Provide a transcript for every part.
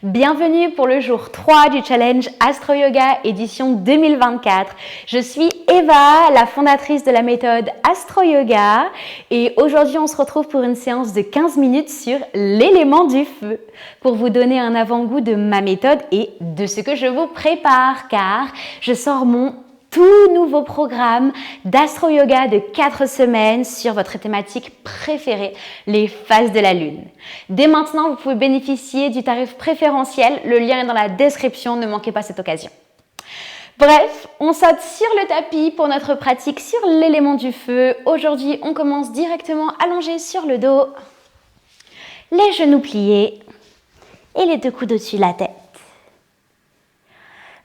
Bienvenue pour le jour 3 du challenge Astro Yoga édition 2024. Je suis Eva, la fondatrice de la méthode Astro Yoga et aujourd'hui on se retrouve pour une séance de 15 minutes sur l'élément du feu pour vous donner un avant-goût de ma méthode et de ce que je vous prépare car je sors mon tout nouveau programme d'Astro Yoga de 4 semaines sur votre thématique préférée, les phases de la Lune. Dès maintenant, vous pouvez bénéficier du tarif préférentiel. Le lien est dans la description, ne manquez pas cette occasion. Bref, on saute sur le tapis pour notre pratique sur l'élément du feu. Aujourd'hui, on commence directement allongé sur le dos, les genoux pliés et les deux coudes au-dessus de la tête.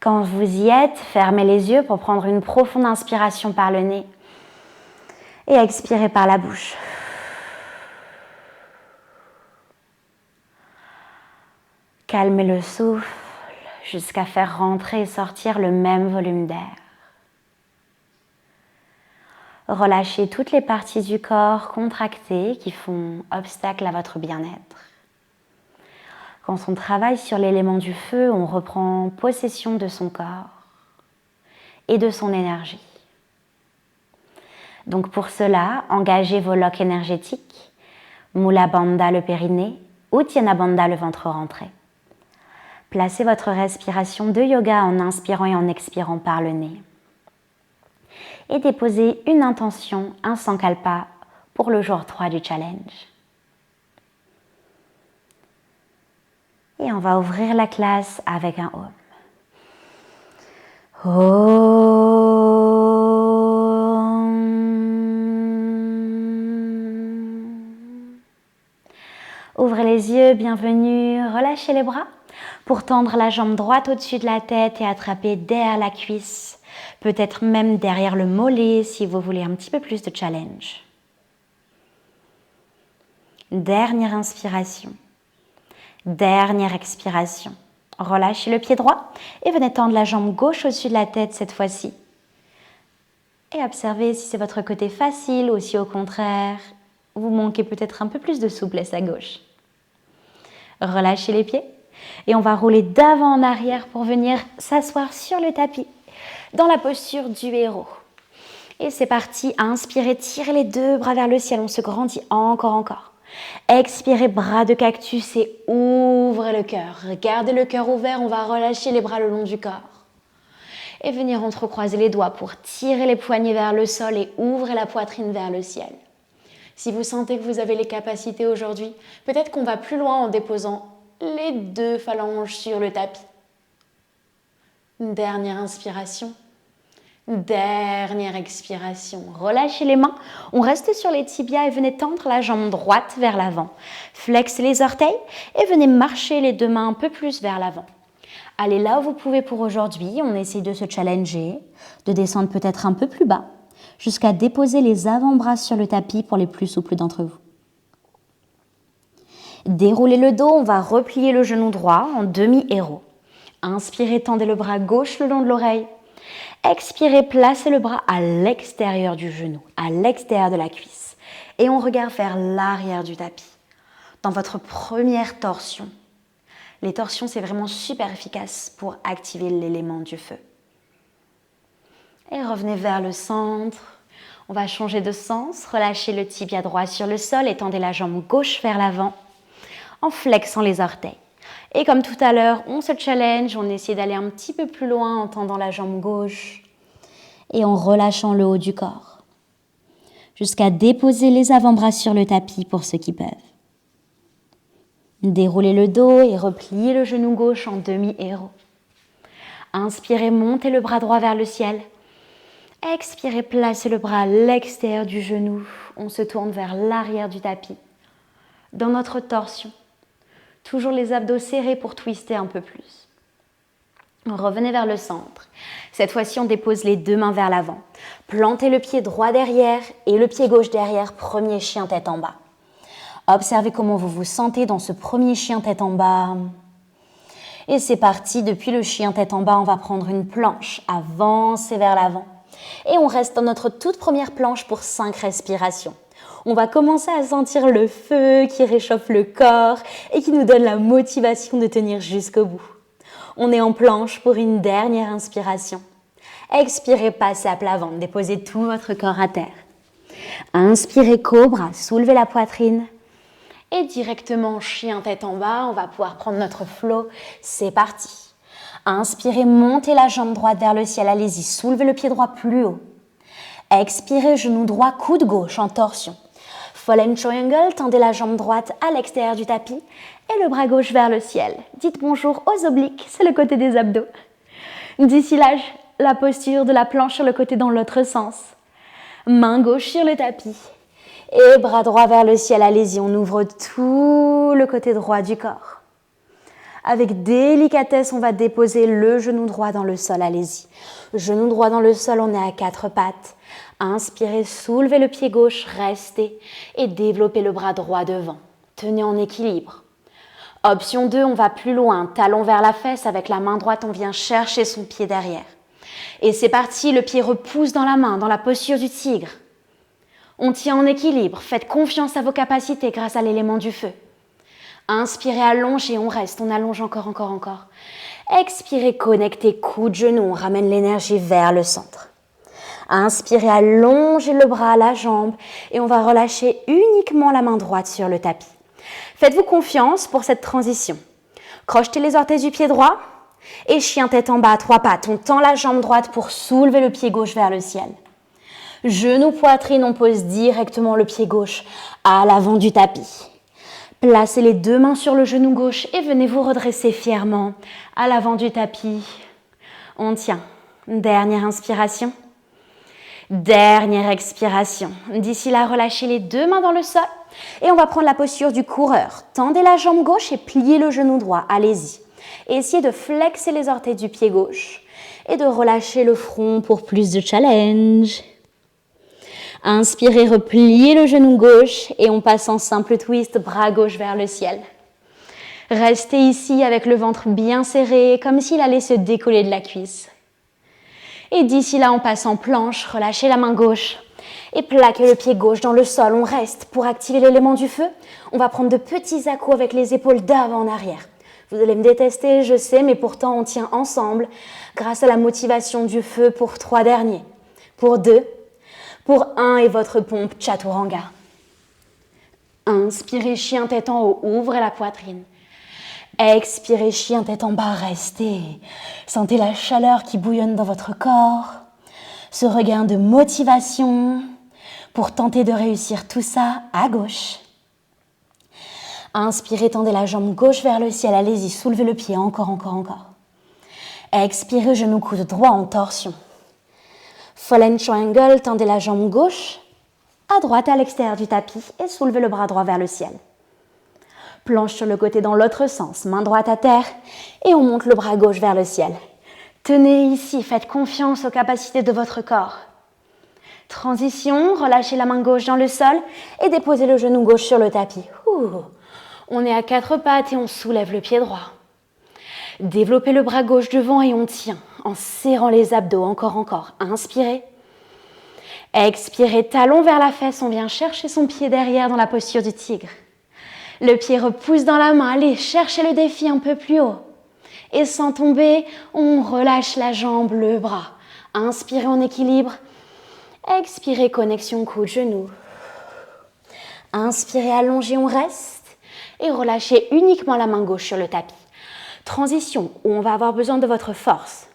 Quand vous y êtes, fermez les yeux pour prendre une profonde inspiration par le nez et expirez par la bouche. Calmez le souffle jusqu'à faire rentrer et sortir le même volume d'air. Relâchez toutes les parties du corps contractées qui font obstacle à votre bien-être. Quand on travaille sur l'élément du feu, on reprend possession de son corps et de son énergie. Donc pour cela, engagez vos locks énergétiques, Mula Bandha le périnée, Uddiyana Bandha le ventre rentré. Placez votre respiration de yoga en inspirant et en expirant par le nez. Et déposez une intention, un sankalpa pour le jour 3 du challenge. Et on va ouvrir la classe avec un Om. Om. Ouvrez les yeux, bienvenue. Relâchez les bras pour tendre la jambe droite au-dessus de la tête et attraper derrière la cuisse. Peut-être même derrière le mollet si vous voulez un petit peu plus de challenge. Dernière inspiration. Dernière expiration. Relâchez le pied droit et venez tendre la jambe gauche au-dessus de la tête cette fois-ci. Et observez si c'est votre côté facile ou si au contraire, vous manquez peut-être un peu plus de souplesse à gauche. Relâchez les pieds et on va rouler d'avant en arrière pour venir s'asseoir sur le tapis dans la posture du héros. Et c'est parti, inspirez, tirez les deux bras vers le ciel, on se grandit encore. Expirez, bras de cactus et ouvrez le cœur. Gardez le cœur ouvert, on va relâcher les bras le long du corps. Et venir entrecroiser les doigts pour tirer les poignets vers le sol et ouvrir la poitrine vers le ciel. Si vous sentez que vous avez les capacités aujourd'hui, peut-être qu'on va plus loin en déposant les deux phalanges sur le tapis. Une dernière inspiration. Dernière expiration, relâchez les mains, on reste sur les tibias et venez tendre la jambe droite vers l'avant. Flexez les orteils et venez marcher les deux mains un peu plus vers l'avant. Allez là où vous pouvez pour aujourd'hui, on essaye de se challenger, de descendre peut-être un peu plus bas, jusqu'à déposer les avant-bras sur le tapis pour les plus souples d'entre vous. Déroulez le dos, on va replier le genou droit en demi-héros. Inspirez, tendez le bras gauche le long de l'oreille. Expirez, placez le bras à l'extérieur du genou, à l'extérieur de la cuisse. Et on regarde vers l'arrière du tapis. Dans votre première torsion. Les torsions, c'est vraiment super efficace pour activer l'élément du feu. Et revenez vers le centre. On va changer de sens. Relâchez le tibia droit sur le sol et tendez la jambe gauche vers l'avant en flexant les orteils. Et comme tout à l'heure, on se challenge, on essaie d'aller un petit peu plus loin en tendant la jambe gauche et en relâchant le haut du corps, jusqu'à déposer les avant-bras sur le tapis pour ceux qui peuvent. Déroulez le dos et repliez le genou gauche en demi-héros. Inspirez, montez le bras droit vers le ciel. Expirez, placez le bras à l'extérieur du genou. On se tourne vers l'arrière du tapis. Dans notre torsion. Toujours les abdos serrés pour twister un peu plus. Revenez vers le centre. Cette fois-ci, on dépose les deux mains vers l'avant. Plantez le pied droit derrière et le pied gauche derrière, premier chien tête en bas. Observez comment vous vous sentez dans ce premier chien tête en bas. Et c'est parti, depuis le chien tête en bas, on va prendre une planche, avancer vers l'avant. Et on reste dans notre toute première planche pour 5 respirations. On va commencer à sentir le feu qui réchauffe le corps et qui nous donne la motivation de tenir jusqu'au bout. On est en planche pour une dernière inspiration. Expirez, passez à plat ventre, déposez tout votre corps à terre. Inspirez, cobra, soulevez la poitrine. Et directement, chien tête en bas, on va pouvoir prendre notre flow. C'est parti. Inspirez, montez la jambe droite vers le ciel. Allez-y, soulevez le pied droit plus haut. Expirez, genou droit, coude gauche en torsion. Fallen Triangle, tendez la jambe droite à l'extérieur du tapis et le bras gauche vers le ciel. Dites bonjour aux obliques, c'est le côté des abdos. D'ici là, la posture de la planche sur le côté dans l'autre sens. Main gauche sur le tapis et bras droit vers le ciel. Allez-y, on ouvre tout le côté droit du corps. Avec délicatesse, on va déposer le genou droit dans le sol. Allez-y. Genou droit dans le sol, on est à 4 pattes. Inspirez, soulevez le pied gauche, restez et développez le bras droit devant. Tenez en équilibre. Option 2, on va plus loin. Talon vers la fesse, avec la main droite, on vient chercher son pied derrière. Et c'est parti, le pied repousse dans la main, dans la posture du tigre. On tient en équilibre, faites confiance à vos capacités grâce à l'élément du feu. Inspirez, allongez, on reste, on allonge encore. Expirez, connectez, coup de genou, on ramène l'énergie vers le centre. Inspirez, allongez le bras, la jambe et on va relâcher uniquement la main droite sur le tapis. Faites-vous confiance pour cette transition. Crochetez les orteils du pied droit et chien tête en bas à 3 pattes. On tend la jambe droite pour soulever le pied gauche vers le ciel. Genou, poitrine, on pose directement le pied gauche à l'avant du tapis. Placez les 2 mains sur le genou gauche et venez vous redresser fièrement à l'avant du tapis. On tient. Dernière inspiration. Dernière expiration. D'ici là, relâchez les 2 mains dans le sol et on va prendre la posture du coureur. Tendez la jambe gauche et pliez le genou droit. Allez-y. Essayez de flexer les orteils du pied gauche et de relâcher le front pour plus de challenge. Inspirez, repliez le genou gauche et on passe en simple twist, bras gauche vers le ciel. Restez ici avec le ventre bien serré, comme s'il allait se décoller de la cuisse. Et d'ici là, on passe en planche, relâchez la main gauche et plaquez le pied gauche dans le sol. On reste pour activer l'élément du feu. On va prendre de petits à-coups avec les épaules d'avant en arrière. Vous allez me détester, je sais, mais pourtant on tient ensemble grâce à la motivation du feu pour 3 derniers. Pour 2, pour 1 et votre pompe Chaturanga. Inspirez, chien tête en haut, ouvrez la poitrine. Expirez, chien tête en bas, restez. Sentez la chaleur qui bouillonne dans votre corps. Ce regain de motivation pour tenter de réussir tout ça à gauche. Inspirez, tendez la jambe gauche vers le ciel. Allez-y, soulevez le pied, encore. Expirez, genou coude droit en torsion. Fallen Triangle, tendez la jambe gauche à droite à l'extérieur du tapis et soulevez le bras droit vers le ciel. Planche sur le côté dans l'autre sens, main droite à terre et on monte le bras gauche vers le ciel. Tenez ici, faites confiance aux capacités de votre corps. Transition, relâchez la main gauche dans le sol et déposez le genou gauche sur le tapis. On est à 4 pattes et on soulève le pied droit. Développez le bras gauche devant et on tient en serrant les abdos, encore. Inspirez. Expirez, talon vers la fesse, on vient chercher son pied derrière dans la posture du tigre. Le pied repousse dans la main, allez, cherchez le défi un peu plus haut. Et sans tomber, on relâche la jambe, le bras. Inspirez en équilibre. Expirez, connexion coude-genou. Inspirez, allongez, on reste. Et relâchez uniquement la main gauche sur le tapis. Transition, où on va avoir besoin de votre force.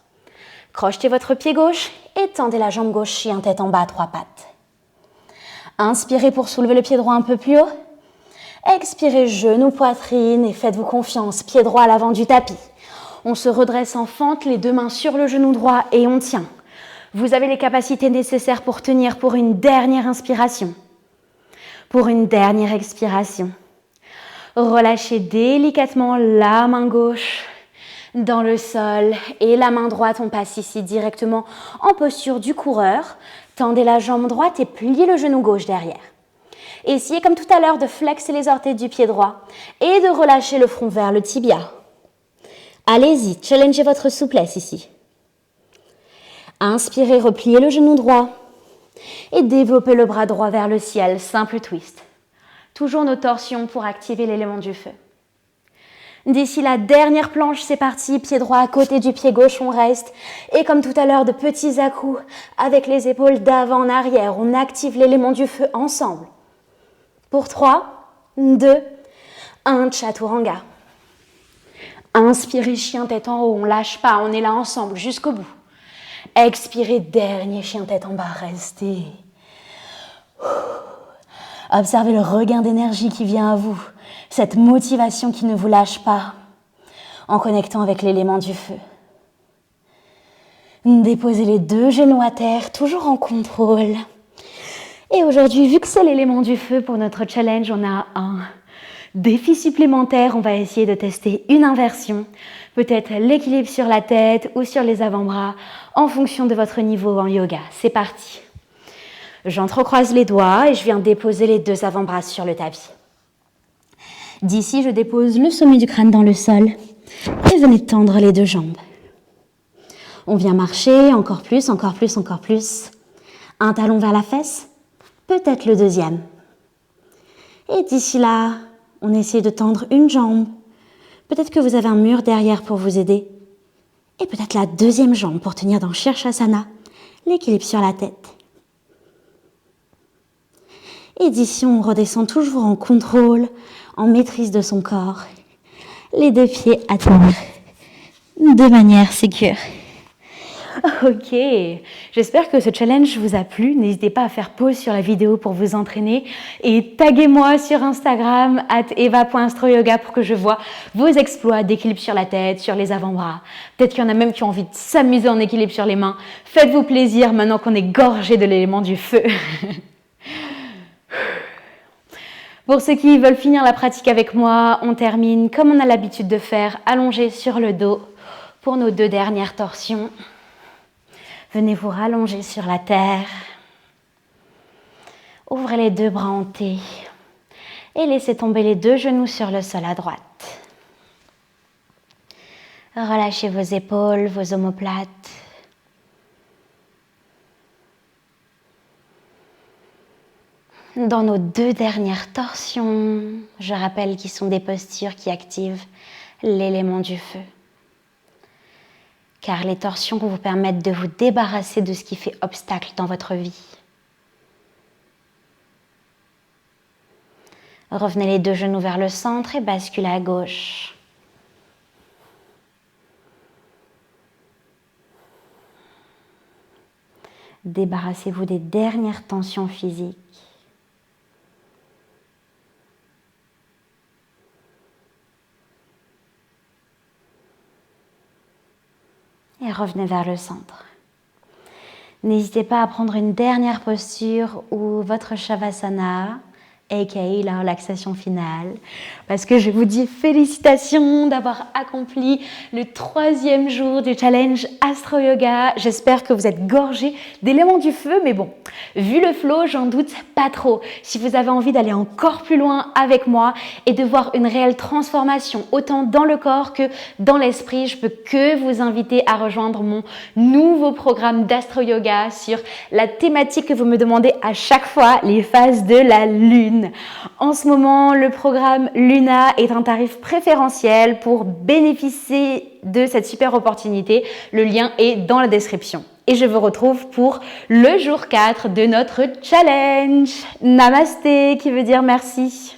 Crochetez votre pied gauche et tendez la jambe gauche, chien tête en bas à 3 pattes. Inspirez pour soulever le pied droit un peu plus haut. Expirez, genou, poitrine et faites-vous confiance, pied droit à l'avant du tapis. On se redresse en fente, les 2 mains sur le genou droit et on tient. Vous avez les capacités nécessaires pour tenir pour une dernière inspiration. Pour une dernière expiration. Relâchez délicatement la main gauche dans le sol et la main droite, on passe ici directement en posture du coureur. Tendez la jambe droite et pliez le genou gauche derrière. Essayez comme tout à l'heure de flexer les orteils du pied droit et de relâcher le front vers le tibia. Allez-y, challengez votre souplesse ici. Inspirez, repliez le genou droit. Et développez le bras droit vers le ciel, simple twist. Toujours nos torsions pour activer l'élément du feu. D'ici la dernière planche, c'est parti, pied droit à côté du pied gauche, on reste. Et comme tout à l'heure, de petits à-coups avec les épaules d'avant en arrière. On active l'élément du feu ensemble. Pour 3, 2, 1, Chaturanga. Inspirez, chien tête en haut, on ne lâche pas, on est là ensemble jusqu'au bout. Expirez, dernier chien tête en bas, restez. Observez le regain d'énergie qui vient à vous, cette motivation qui ne vous lâche pas, en connectant avec l'élément du feu. Déposez les 2 genoux à terre, toujours en contrôle. Et aujourd'hui, vu que c'est l'élément du feu pour notre challenge, on a un défi supplémentaire. On va essayer de tester une inversion, peut-être l'équilibre sur la tête ou sur les avant-bras, en fonction de votre niveau en yoga. C'est parti. J'entrecroise les doigts et je viens déposer les 2 avant-bras sur le tapis. D'ici, je dépose le sommet du crâne dans le sol et venez tendre les 2 jambes. On vient marcher, encore plus, encore plus, encore plus. Un talon vers la fesse, peut-être le deuxième. Et d'ici là, on essaie de tendre une jambe. Peut-être que vous avez un mur derrière pour vous aider. Et peut-être la deuxième jambe pour tenir dans Shirshasana, l'équilibre sur la tête. Et d'ici, on redescend toujours en contrôle, en maîtrise de son corps. Les 2 pieds à terre, de manière sécure. Ok, j'espère que ce challenge vous a plu. N'hésitez pas à faire pause sur la vidéo pour vous entraîner et taguez-moi sur Instagram @eva.astroyoga pour que je vois vos exploits d'équilibre sur la tête, sur les avant-bras. Peut-être qu'il y en a même qui ont envie de s'amuser en équilibre sur les mains. Faites-vous plaisir maintenant qu'on est gorgé de l'élément du feu. Pour ceux qui veulent finir la pratique avec moi, on termine comme on a l'habitude de faire, allongé sur le dos pour nos 2 dernières torsions. Venez vous rallonger sur la terre. Ouvrez les 2 bras en T et laissez tomber les 2 genoux sur le sol à droite. Relâchez vos épaules, vos omoplates. Dans nos 2 dernières torsions, je rappelle qu'ils sont des postures qui activent l'élément du feu. Car les torsions vous permettent de vous débarrasser de ce qui fait obstacle dans votre vie. Revenez les 2 genoux vers le centre et basculez à gauche. Débarrassez-vous des dernières tensions physiques. Et revenez vers le centre. N'hésitez pas à prendre une dernière posture ou votre Shavasana, aka la relaxation finale, parce que je vous dis félicitations d'avoir accompli le 3e jour du challenge Astro Yoga. J'espère que vous êtes gorgés d'éléments du feu, mais bon, vu le flow, j'en doute pas trop. Si vous avez envie d'aller encore plus loin avec moi et de voir une réelle transformation, autant dans le corps que dans l'esprit, je peux que vous inviter à rejoindre mon nouveau programme d'Astro Yoga sur la thématique que vous me demandez à chaque fois, les phases de la lune. En ce moment, le programme Luna est un tarif préférentiel pour bénéficier de cette super opportunité. Le lien est dans la description. Et je vous retrouve pour le jour 4 de notre challenge. Namasté, qui veut dire merci.